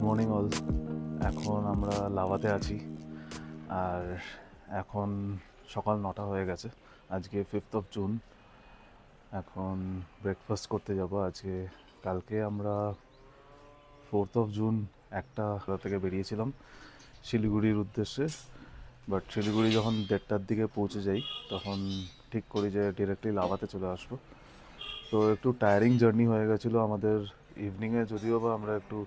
Morning all. এখন আমরা লাভাতে আছি আর এখন সকাল 9টা হয়ে গেছে। আজকে 5th of June। এখন ব্রেকফাস্ট করতে যাব আজকে। কালকে আমরা 4th of June একটা থেকে বেরিয়েছিলাম শিলিগুড়ির উদ্দেশ্যে, বাট শিলিগুড়ি যখন 1:30টার দিকে পৌঁছে যাই তখন ঠিক করি যে ডিরেক্টলি লাভাতে চলে আসবো। তো একটু টায়ারিং জার্নি হয়ে গেছিলো আমাদের। ইভিনিংয়ে যদিও বা আমরা একটু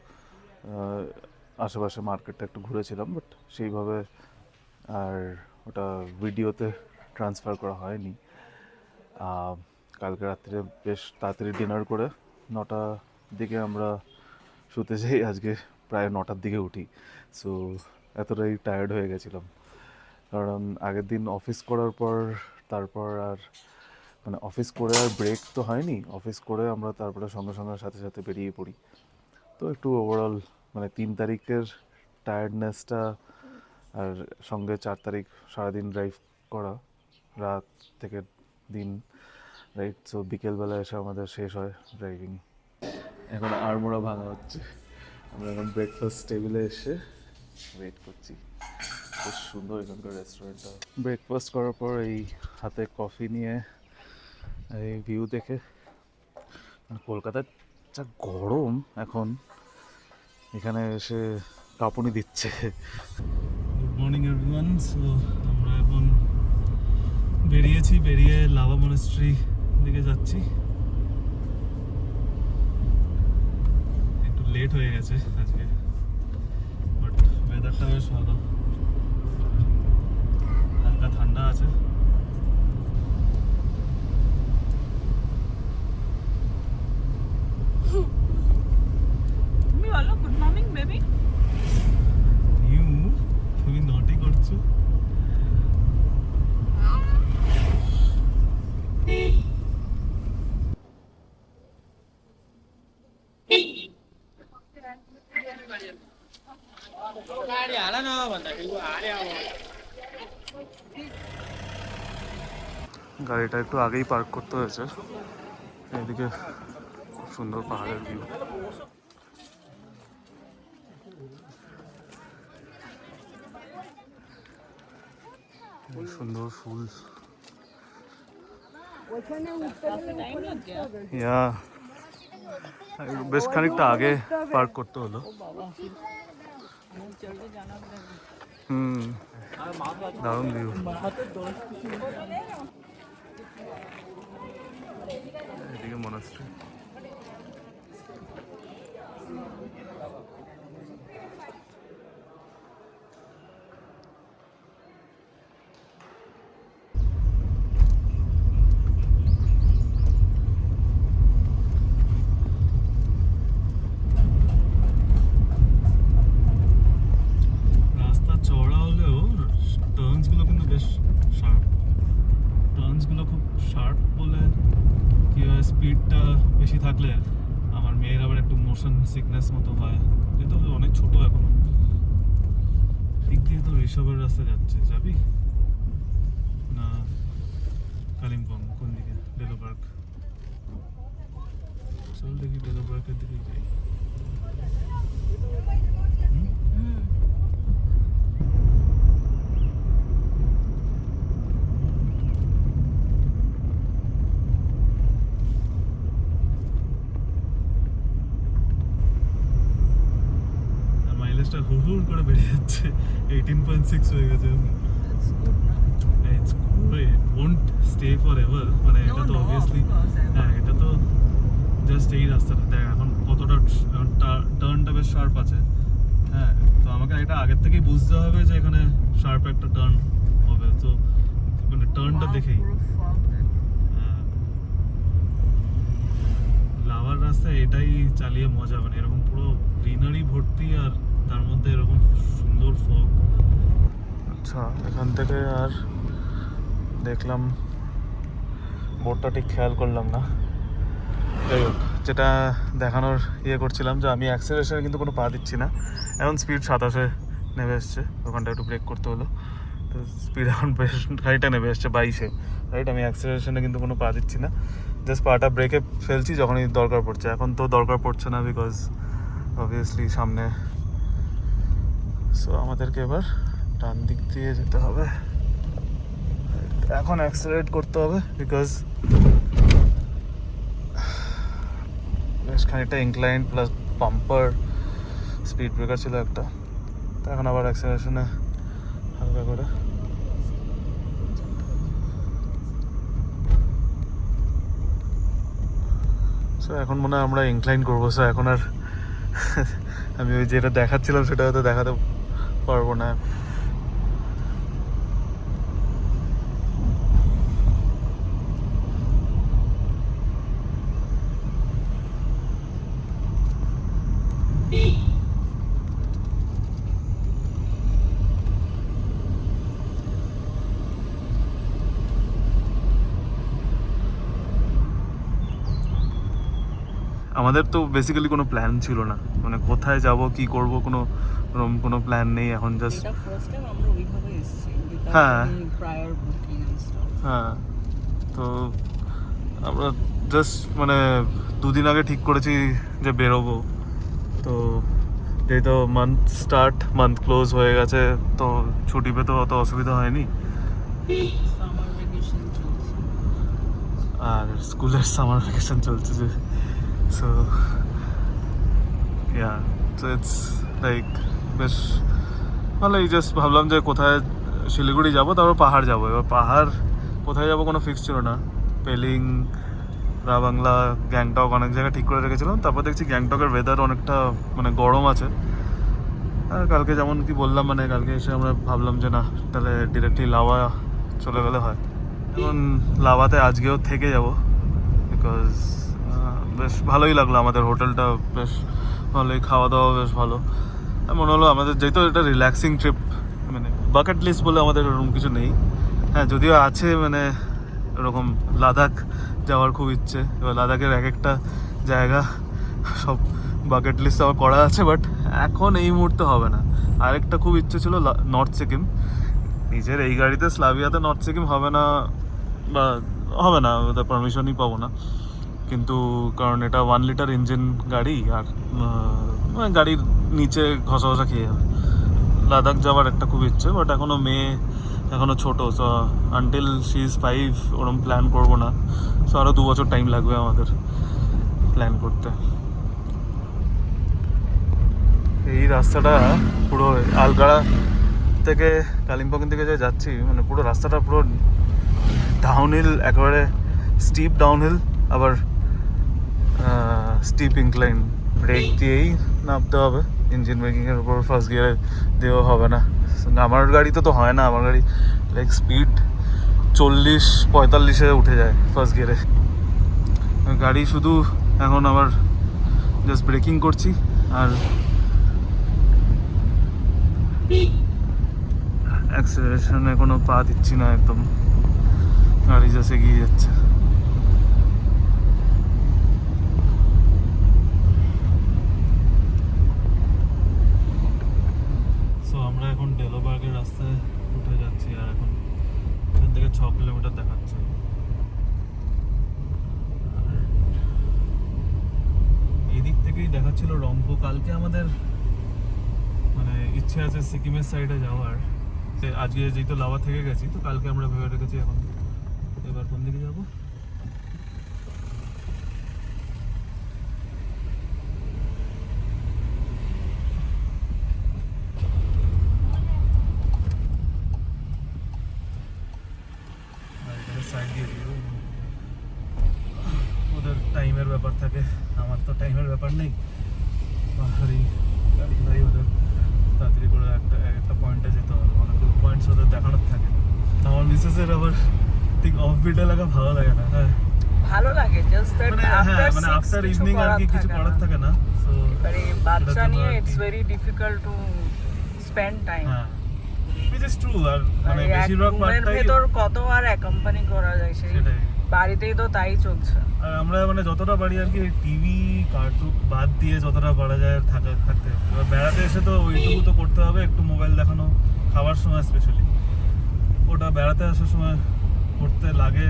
আশেপাশে মার্কেটটা একটু ঘুরেছিলাম, বাট সেইভাবে আর ওটা ভিডিওতে ট্রান্সফার করা হয়নি। কালকে রাত্রে বেশ তাড়াতাড়ি ডিনার করে 9টার দিকে আমরা শুতে যাই। আজকে প্রায় 9টার দিকে উঠি। সো এতটাই টায়ার্ড হয়ে গেছিলাম, কারণ আগের দিন অফিস করার পর তারপর আর মানে অফিস করে আর ব্রেক তো হয়নি। অফিস করে আমরা তারপরে সঙ্গে সঙ্গে সাথে সাথে বেরিয়ে পড়ি। তো একটু ওভারঅল মানে 3 তারিখের টায়ার্ডনেসটা আর সঙ্গে 4 তারিখ সারাদিন ড্রাইভ করা, রাত থেকে দিন, রাইট। সো বিকেলবেলা এসে আমাদের শেষ হয় ড্রাইভিং। এখন আড়মোড়া ভাঙা হচ্ছে। আমরা এখন ব্রেকফাস্ট টেবিলে এসে ওয়েট করছি। বেশ সুন্দর এখানকার রেস্টুরেন্টটা। ব্রেকফাস্ট করার পর এই হাতে কফি নিয়ে এই ভিউ দেখে, কলকাতার যা গরম এখন, এখানে এসে কাঁপুনি দিচ্ছে। Good morning everyone. সো আমরা এখন বেরিয়ে লাভা মনেস্ট্রি দিকে যাচ্ছি। একটু লেট হয়ে গেছে আজকে, বাট ওয়েদারটা বেশ ভালো, হালকা ঠান্ডা আছে। তুমি বলো গুড মর্নিং বেবি। তুমি নটি করছো। গাড়িটা একটু আগেই পার্ক করতে হয়েছে। এদিকে খুব সুন্দর পাহাড়ের ভিউ। সুন্দর ফুল। ইয়া বেশ খানিকটা আগে পার্ক করতে হলো। দারুণ ভিউ। এদিকে মনাস্ট্রি। রাস্তা চওড়া হলেও টার্নসগুলো কিন্তু বেশ শার্প। টার্নসগুলো খুব শার্প বলে কি হয়, স্পিডটা বেশি থাকলে আমার মেয়ের আবার একটু মোশন সিকনেস মতো হয়, যেহেতু অনেক ছোট এখনো। দিক দিয়ে তো ঋষভের রাস্তা যাচ্ছে, যাবি না কালিম্পং? কোন দিকে? ডেলো পার্ক। চল দেখি ডেলো পার্কের দিকেই যাই। মাইলেজটা হুড় করে বেড়ে যাচ্ছে, 18.6 হয়ে গেছে। It's good. It won't stay forever. মানে এটা তো অবভিয়াসলি, হ্যাঁ এটা তো জাস্ট এই রাস্তাটা দেখ এখন কতটা টার্নটা বেশ শার্প আছে। হ্যাঁ, তো আমাকে এটা আগের থেকেই বুঝতে হবে যে এখানে শার্প একটা টার্ন হবে, তো মানে টার্নটা দেখেই। লাভার রাস্তায় এটাই চালিয়ে মজা, মানে এরকম পুরো গ্রিনারি ভর্তি আর তার মধ্যে এরকম সুন্দর ফগ। আচ্ছা, এখান থেকে আর দেখলাম বোর্ডটা ঠিক খেয়াল করলাম না। যাই হোক, যেটা দেখানোর করছিলাম যে আমি অ্যাক্সেলারেশনে কিন্তু কোনো পা দিচ্ছি না। এখন স্পিড 27-এ নেমে এসছে, ওখানটা একটু ব্রেক করতে হলো। তো স্পিড এখন বেশ গাড়িটা নেমে এসছে 22-এ, রাইট। আমি অ্যাক্সেলারেশনে কিন্তু কোনো পা দিচ্ছি না, জাস্ট পাটা ব্রেকে ফেলছি যখনই দরকার পড়ছে। এখন তো দরকার পড়ছে না, বিকজ অবভিয়াসলি সামনে সো আমাদেরকে এবার ডান দিক দিয়ে যেতে হবে, এখন অ্যাক্সেলারেট করতে হবে বিকজ বেশ খানিকটা incline plus pumper, speed breaker ছিল একটা, তো এখন আবার অ্যাক্সেলারেশনে হালকা করে। সো এখন মনে হয় আমরা ইনক্লাইন করবো, সো এখন আর আমি ওই যেটা দেখাচ্ছিলাম সেটা হয়তো দেখাতে পারবো না। আমাদের তো বেসিক্যালি কোনো প্ল্যান ছিল না, মানে কোথায় যাব কি করব কোনো প্ল্যান নেই এখন, জাস্ট এটা ফার্স্ট টাইম আমরা ওইভাবে এসেছি উইদাউট হ্যাঁ। Any prior booking and stuff. হ্যাঁ, তো আমরা জাস্ট মানে দুদিন আগে ঠিক করেছি যে বেরোবো, তো যেহেতু মান্থ ক্লোজ হয়ে গেছে তো ছুটি পেতে অত অসুবিধা হয়নি, সামার ভ্যাকেশন চলছে। আর স্কুলের সামার ভ্যাকেশন চলছে যে, so yeah, so it's like বেশ ভালোই। জাস্ট ভাবলাম যে কোথায় শিলিগুড়ি যাবো, তারপর পাহাড় যাবো। এবার পাহাড় কোথায় যাবো কোনো ফিক্স ছিল না, পেলিং, রাবাংলা, গ্যাংটক অনেক জায়গায় ঠিক করে রেখেছিলাম। তারপর দেখছি গ্যাংটকের ওয়েদার অনেকটা মানে গরম আছে, আর কালকে যেমন কি বললাম মানে কালকে এসে আমরা ভাবলাম যে না, তাহলে ডিরেক্টলি লাভা চলে গেলে হয়। এখন লাভাতে আজকেও থেকে যাব বিকজ বেশ ভালোই লাগলো, আমাদের হোটেলটা বেশ ভালোই, খাওয়া দাওয়া বেশ ভালো। আর মনে হলো আমাদের যেহেতু এটা রিল্যাক্সিং ট্রিপ, মানে বাকেট লিস্ট বলে আমাদের ওরকম কিছু নেই। হ্যাঁ, যদিও আছে মানে এরকম লাদাখ যাওয়ার খুব ইচ্ছে, এবার লাদাখের এক একটা জায়গা সব বাকেট লিস্ট আমার করা আছে, বাট এখন এই মুহূর্তে হবে না। আরেকটা খুব ইচ্ছে ছিল নর্থ সিকিম, নিজের এই গাড়িতে স্লাভিয়াতে নর্থ সিকিম হবে না, বা হবে না, ওদের পারমিশনই পাবো না। কিন্তু কারণ এটা 1 লিটার ইঞ্জিন গাড়ি, আর মানে গাড়ির নিচে ঘষা ঘষা খেয়ে যাবে। লাদাখ যাওয়ার একটা খুব ইচ্ছে, বাট এখনও মেয়ে এখনও ছোটো, সো আনটিল শি ইজ 5 ওরম প্ল্যান করবো না। সো আরও 2 বছর টাইম লাগবে আমাদের প্ল্যান করতে। এই রাস্তাটা পুরো আলগাড়া থেকে কালিম্পং থেকে যে যাচ্ছি, মানে পুরো রাস্তাটা পুরো ডাউনহিল, একেবারে স্টিপ ডাউনহিল, আবার স্টিপ ইনক্লাইন। ব্রেক দিয়েই নামতে হবে, ইঞ্জিন ব্রেকিংয়ের উপর ফার্স্ট গিয়ারে দিয়েও হবে না। আমার গাড়িতে তো হয় না, আমার গাড়ি লাইক স্পিড 40-45-এ উঠে যায় ফার্স্ট গিয়ারে। গাড়ি শুধু এখন আবার জাস্ট ব্রেকিং করছি, আর অ্যাক্সেলারেশনে কোনো পা দিচ্ছি না, একদম গাড়ি জাস্ট এগিয়ে যাচ্ছে। সো আমরা এখন ডেলোবার্গের রাস্তায় উঠে যাচ্ছি, আর এখন এখান থেকে 6 কিলোমিটার দেখাচ্ছে। এই দিক থেকেই দেখাচ্ছিল রংপো। কালকে আমাদের মানে ইচ্ছে আছে সিকিমের সাইডে যাওয়ার, আজকে যেহেতু লাভা থেকে গেছি তো কালকে আমরা ভেবে রেখেছি। এখন এবার কোন দিকে যাবো? সাইড দিয়ে দিই, ওদের টাইমের ব্যাপার থাকে, আমার তো টাইমের ব্যাপার নেই। পাহাড়ি গাড়ি ভাই, ওদের তাড়াতাড়ি করে একটা পয়েন্টে যেতে হবে, অনেকগুলো পয়েন্টস ওদের দেখানোর থাকে। আমার মিসেসের আবার ঠিক অফ বিটে লাগা ভালো লাগে না। হ্যাঁ, ভালো লাগে জাস্ট দ্যাট মানে হ্যাঁ, মানে আফটার ইভিনিং আর কি কিছু করার থাকে না। সো এবারে বাচ্চা নিয়ে it's very difficult to spend time. হ্যাঁ, which is true। আর মানে বেশিরভাগ রুমের পার্টটাই ভেতর কত আর অ্যাকম্পানি করা যায়, সেই সেটাই। বাড়িতেই তো তাই চলছে। আর আমরা মানে যতটা পারি আর কি টিভি কার্টুন বাদ দিয়ে যতটা পারা যায় থাকতে। এবার বেড়াতে এসে তো ওইটুকু তো করতে হবে, একটু মোবাইল দেখানো, খাবার সময় স্পেশালি। ওটা বেড়াতে আসার সময় করতে লাগে,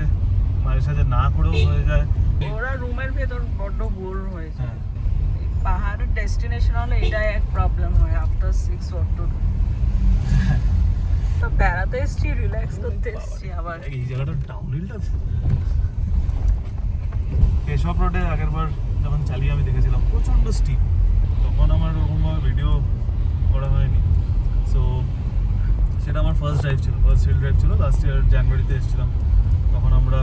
মাঝে সাঝে না করেও হয়ে যায়। ওরা রুমের ভেতর বড্ড বোর হয়ে যায়। হ্যাঁ, পাহাড়ের ডেস্টিনেশন হলে এটাই এক প্রবলেম হয়, আফটার 6 or 2 তো বেড়াতে এসছি, রিল্যাক্স করতে এসছি আবার। এই জায়গাটা ডাউনহিলটা কেশব রোডে আগের বার যখন চালিয়ে আমি দেখেছিলাম প্রচণ্ড স্টিপ, তখন আমার ওরকমভাবে ভিডিও করা হয়নি। সো সেটা আমার ফার্স্ট ড্রাইভ ছিল, ফার্স্ট হিল ড্রাইভ ছিল। লাস্ট ইয়ার জানুয়ারিতে এসেছিলাম, তখন আমরা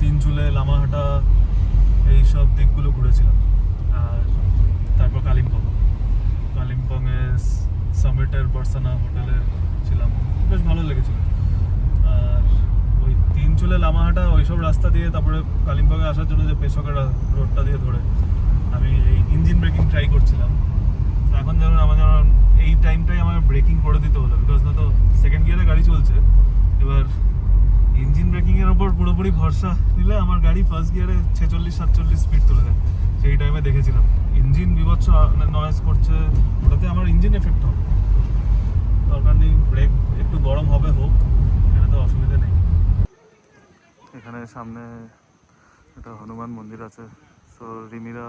তিনচুলে, লামাহাটা এইসব দিকগুলো ঘুরেছিলাম। আর তারপর কালিম্পংয়ে সামিটের বার্সানা হোটেলে ছিলাম, বেশ ভালো লেগেছিল। আর ওই তিনচুলে, লামাহাটা ওইসব রাস্তা দিয়ে তারপরে কালিম্পংয়ে আসার জন্য যে পেশকের রোডটা দিয়ে ধরে আমি এই ইঞ্জিন ব্রেকিং ট্রাই করছিলাম। তো এখন যেমন এই টাইমটাই আমার ব্রেকিং করে দিতে হলো, বিকজ না তো সেকেন্ড গিয়ারে গাড়ি চলছে। এবার ইঞ্জিন ব্রেকিংয়ের ওপর পুরোপুরি ভরসা নিলে আমার গাড়ি ফার্স্ট গিয়ারে 46-47 স্পিড তুলে দেয়। সেই টাইমে দেখেছিলাম ইঞ্জিন বিভৎস নয়েজ করছে, ওটাতে আমার ইঞ্জিন এফেক্ট হবে। দরকার নেই, ব্রেক একটু গরম হবে, হোক, এটা তো অসুবিধা নেই। এখানে সামনে একটা হনুমান মন্দির আছে। সো রিমিরা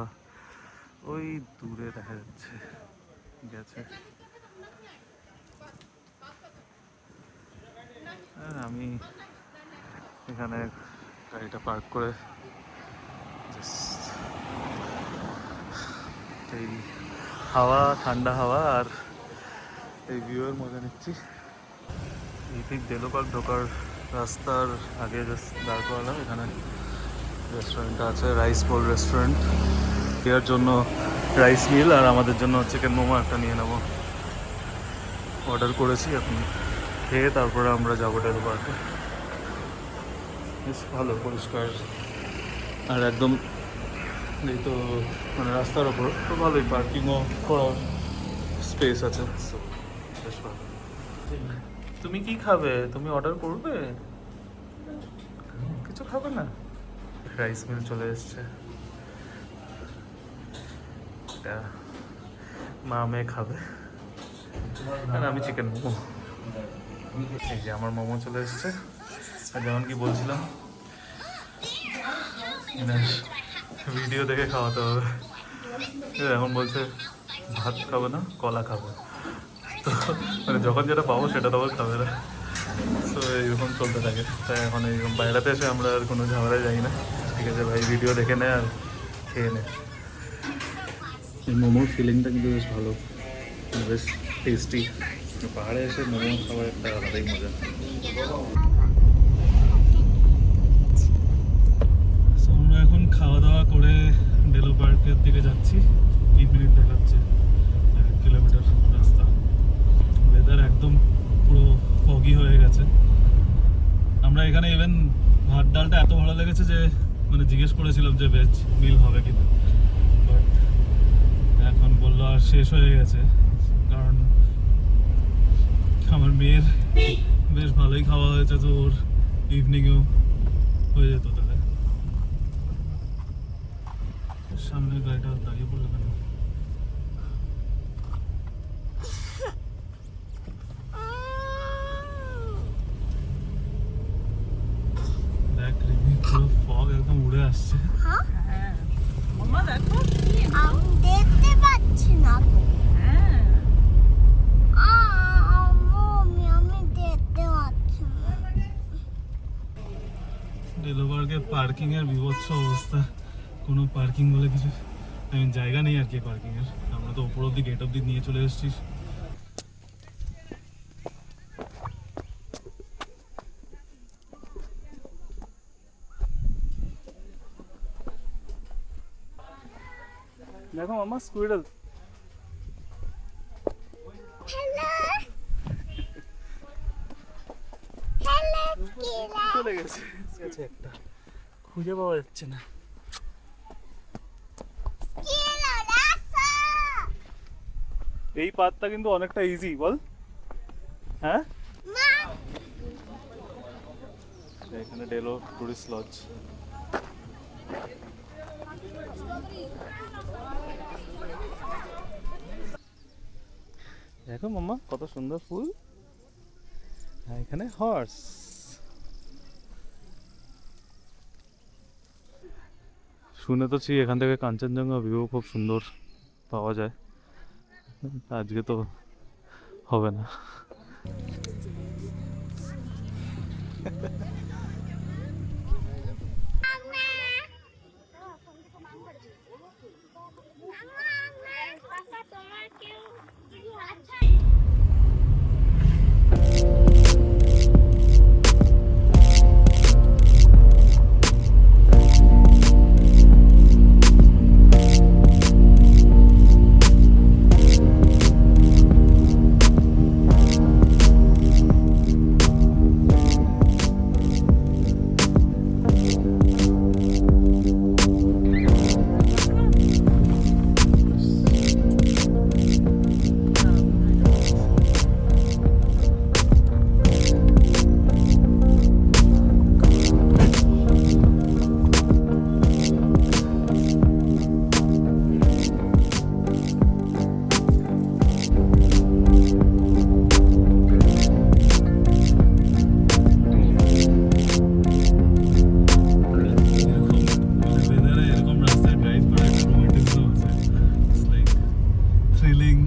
ওই দূরে দেখা যাচ্ছে গেছে। আর আমি এখানে গাড়িটা পার্ক করে জাস্ট এই হাওয়া, ঠান্ডা হাওয়া আর এই ভিউয়ের মজা নিচ্ছি। এই ঠিক ডেলো পার্ক ঢোকার রাস্তার আগে জাস্ট দাঁড় করালাম। এখানে রেস্টুরেন্ট আছে, রাইস বোল রেস্টুরেন্ট। এর জন্য রাইস মিল আর আমাদের জন্য চিকেন মোমো একটা নিয়ে নেবো, অর্ডার করেছি। এখন খেয়ে তারপরে আমরা যাবো ডেলো পার্কে। বেশ ভালো, পরিষ্কার আর একদম এই তো মানে রাস্তার ওপর, তো ভালোই পার্কিংও করার স্পেস আছে। So, বেশ ভালো। তুমি কি খাবে? তুমি অর্ডার করবে? কিছু খাবে না? রাইস মিল চলে এসছে, এটা মা মেয়ে খাবে আর আমি চিকেন মোমো। এই যে আমার মোমো চলে এসছে। আর যেমন কি বলছিলাম, ভিডিও দেখে খাওয়াতে হবে। এখন বলছে ভাত খাবে না, কলা খাবো। তো মানে যখন যেটা পাবো সেটা তখন খাবে না। তো এইরকম চলতে থাকে। তাই এখন এইরকম বাইরেতে এসে আমরা আর কোনো ঝামেলা যাই না। ঠিক আছে ভাই, ভিডিও দেখে নে আর খেয়ে নে। এই মোমোর ফিলিংটা কিন্তু বেশ ভালো, বেশ টেস্টি। পাহাড়ে এসে মোমো খাওয়ার একটা আলাদাই মজা। আমরা এখন খাওয়া দাওয়া করে ডেলো পার্কের দিকে যাচ্ছি। 3 মিনিট দেখাচ্ছে, 1 কিলোমিটার রাস্তা। ওয়েদার একদম পুরো ফগি হয়ে গেছে। আমরা এখানে ইভেন ভাত ডালটা এত ভালো লেগেছে যে মানে জিজ্ঞেস করেছিলাম যে ভেজ মিল হবে কিনা, বাট এখন বললো আর শেষ হয়ে গেছে। কারণ আমার মেয়ের বেশ ভালোই খাওয়া হয়েছে, তো ওর ইভিনিংয়েও হয়ে যেত। তাহলে সামনে গাড়িটা দাঁড়িয়ে পড়লো কেন? দেখ রিমি, পুরো ফগ একদম উড়ে আসছে। হ্যাঁ মাম্মা দেখো, আমি দেখতে পাচ্ছি না তো। হ্যাঁ আমি দেখতে পাচ্ছি না। ডেলো পার্কে পার্কিং এর বিভৎস অবস্থা, কোনো পার্কিং বলে কিছু জায়গা নেই আর কি পার্কিং এর। আমরা তো উপর অব্দি, গেট অব্দি নিয়ে চলে এসেছি। দেখো মামা, স্কুইডল চলে গেছে একটা, খুঁজে পাওয়া যাচ্ছে না। এই পাথটা কিন্তু অনেকটা ইজি, বল? হ্যাঁ, এখানে ডেলো টুরিস্ট লজ। দেখো মাম্মা, কত সুন্দর ফুল। হ্যাঁ, এখানে হর্স। শুনে তো এখান থেকে কাঞ্চনজঙ্ঘা ভিউ খুব সুন্দর পাওয়া যায়। আজকে তো হবে না। এরকম রাস্তায় ড্রাইভ করা একটা রোমান্টিসম আছে, ইটস লাইক থ্রিলিং।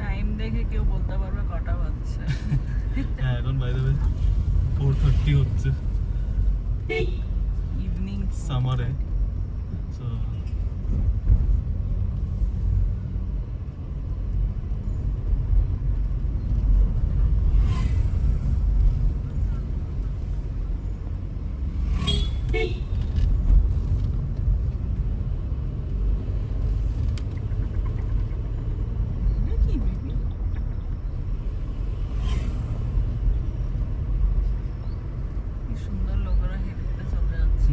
টাইম দেখে কেউ বলতে পারবে কটা বাজছে। হ্যাঁ এখন বাই দ্য ওয়ে 4:30 হচ্ছে ইভিনিং সামারে। সো কি baby? কি সুন্দর লোকেরা হেঁটে হেঁটে চলে যাচ্ছে।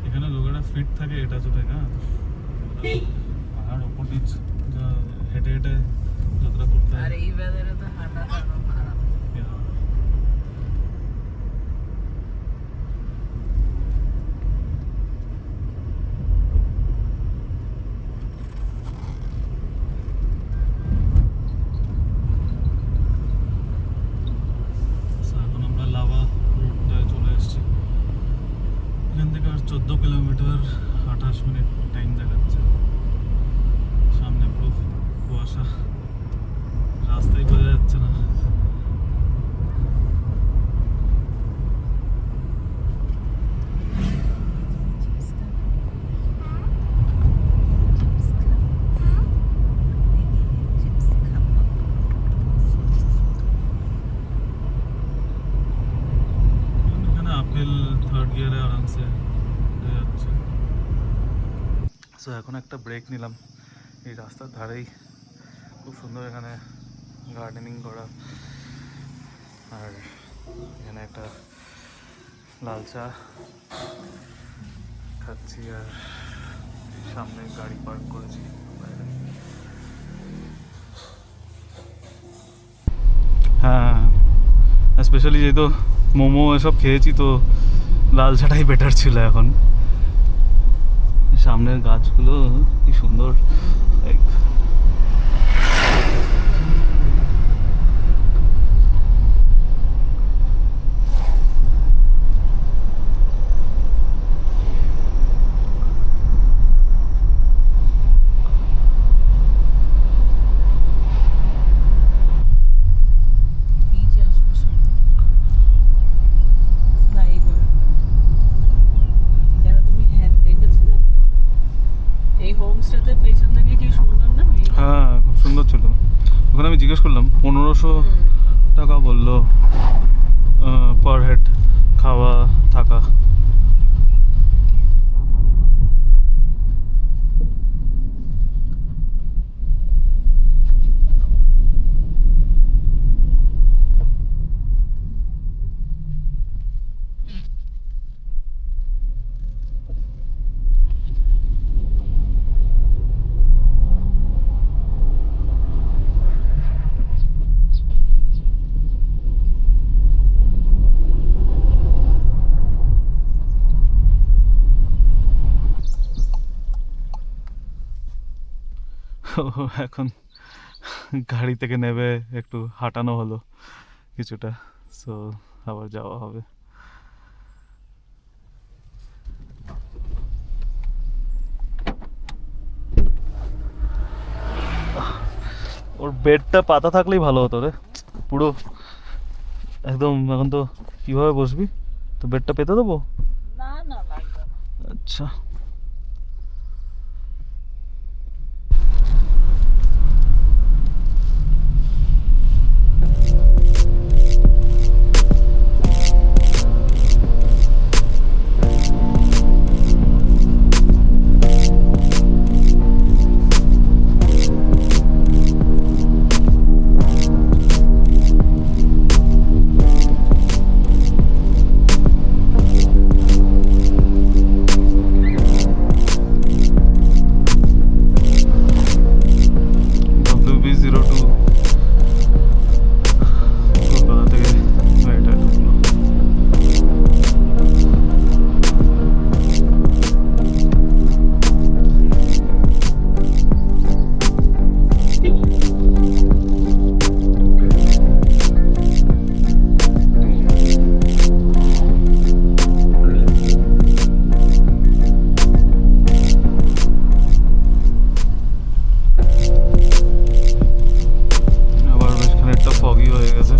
এখানে লোকেরা ফিট থাকে এটা তো, তাই না? পাহাড় ওপর নিচ যা হেঁটে হেঁটে যাত্রা করতে আর হয়। এই ওয়েদারে তো হাঁটাটা আরো খারাপ। Yeah. So, এখন আমরা লাভা রোডটায় চলে এসেছি। এখান থেকে আর 14 কিলোমিটার 28 মিনিট টাইম দেখাচ্ছে। সামনে পুরো কুয়াশা, রাস্তায় বোঝা যাচ্ছে না। এখানে আপেল থার্ড গিয়ারে আরামসে হয়ে যাচ্ছে। সো এখন একটা ব্রেক নিলাম এই রাস্তার ধারেই, খুব সুন্দর এখানে গার্ডেনিং করা, আর এখানে একটা লাল চা খাচ্ছি, আর সামনে গাড়ি পার্ক করেছি বাইরে। হ্যাঁ, স্পেশালি যেহেতু মোমো এসব খেয়েছি তো লাল চাটাই বেটার ছিল। এখন সামনের গাছগুলো কি সুন্দর, নিচে আসবো সামনে। লাইভ কেন তুমি হ্যান্ড দেখেছিলে? এই হোমস্টেতে পেছন থেকে কি সুন্দর না view? হ্যাঁ খুব সুন্দর ছিল। ওখানে আমি জিজ্ঞেস করলাম 1500 টাকা বললো পার হেড, খাওয়া থাকা। এখন গাড়ি থেকে নেবে একটু হাঁটানো হলো কিছুটা, সো আবার যাওয়া হবে। ওর বেডটা পাতা থাকলেই ভালো হতো রে, পুরো একদম। এখন তো কিভাবে বসবি? তো বেডটা পেতে দেবো? না না, লাগবে না। আচ্ছা। WB02 কলকাতা থেকে গাড়িটা ঢুকলো। আবার বেশ খানিকটা foggy হয়ে গেছে।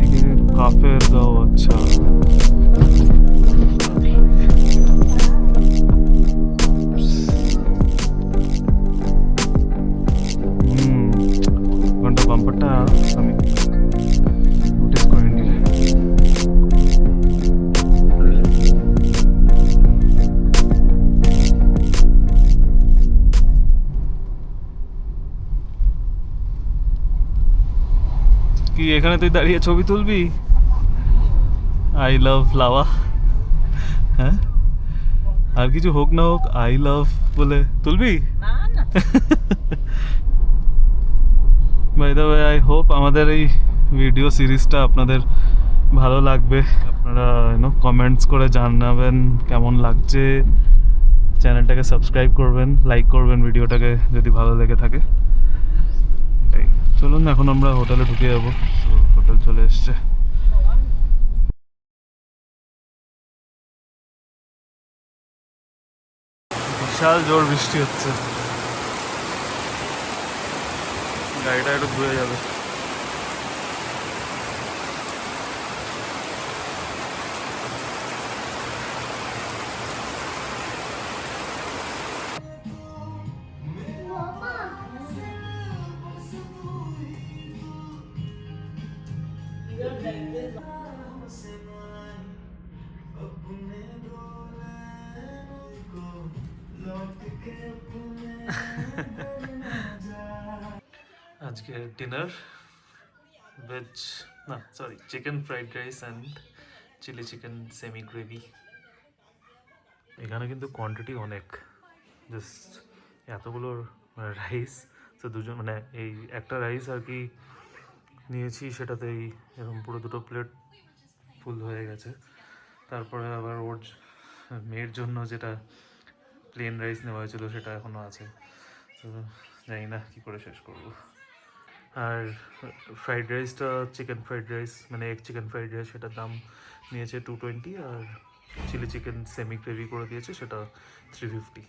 এদিকে কাফের গাঁও, আচ্ছা। ওখানটা বাম্পারটা আমি নোটিস করিনি। কি এখানে তুই দাঁড়িয়ে ছবি তুলবি? I love lava. হ্যাঁ, আর কিছু হোক না হোক আই লাভ বলে তুলবি? না না, by the way, I hope আমাদের এই ভিডিও সিরিজটা আপনাদের ভালো লাগবে। আপনারা কমেন্টস করে জানাবেন কেমন লাগছে। চ্যানেলটাকে সাবস্ক্রাইব করবেন, লাইক করবেন ভিডিওটাকে যদি ভালো লেগে থাকে। এই চলুন এখন আমরা হোটেলে ঢুকে যাবো। তো হোটেল চলে এসছে। বিশাল জোর বৃষ্টি হচ্ছে, গাড়িটা একটু ঘুরে যাবে। আজকে ডিনার ভেজ, না sorry, chicken fried rice and chilli chicken semi gravy. এখানে কিন্তু কোয়ান্টিটি অনেক, জাস্ট এতগুলো রাইস। তো দুজন মানে এই একটা রাইস আর কি নিয়েছি, সেটাতেই এরকম পুরো দুটো প্লেট ফুল হয়ে গেছে। তারপরে আবার ওর মেয়ের জন্য যেটা প্লেন রাইস নেওয়া হয়েছিল সেটা এখনও আছে। তো জানি না কী করে শেষ করবো। আর ফ্রাইড রাইসটা, চিকেন ফ্রাইড রাইস মানে এগ চিকেন ফ্রাইড রাইস, সেটার দাম নিয়েছে 220, আর চিলি চিকেন সেমি গ্রেভি করে দিয়েছে সেটা 350।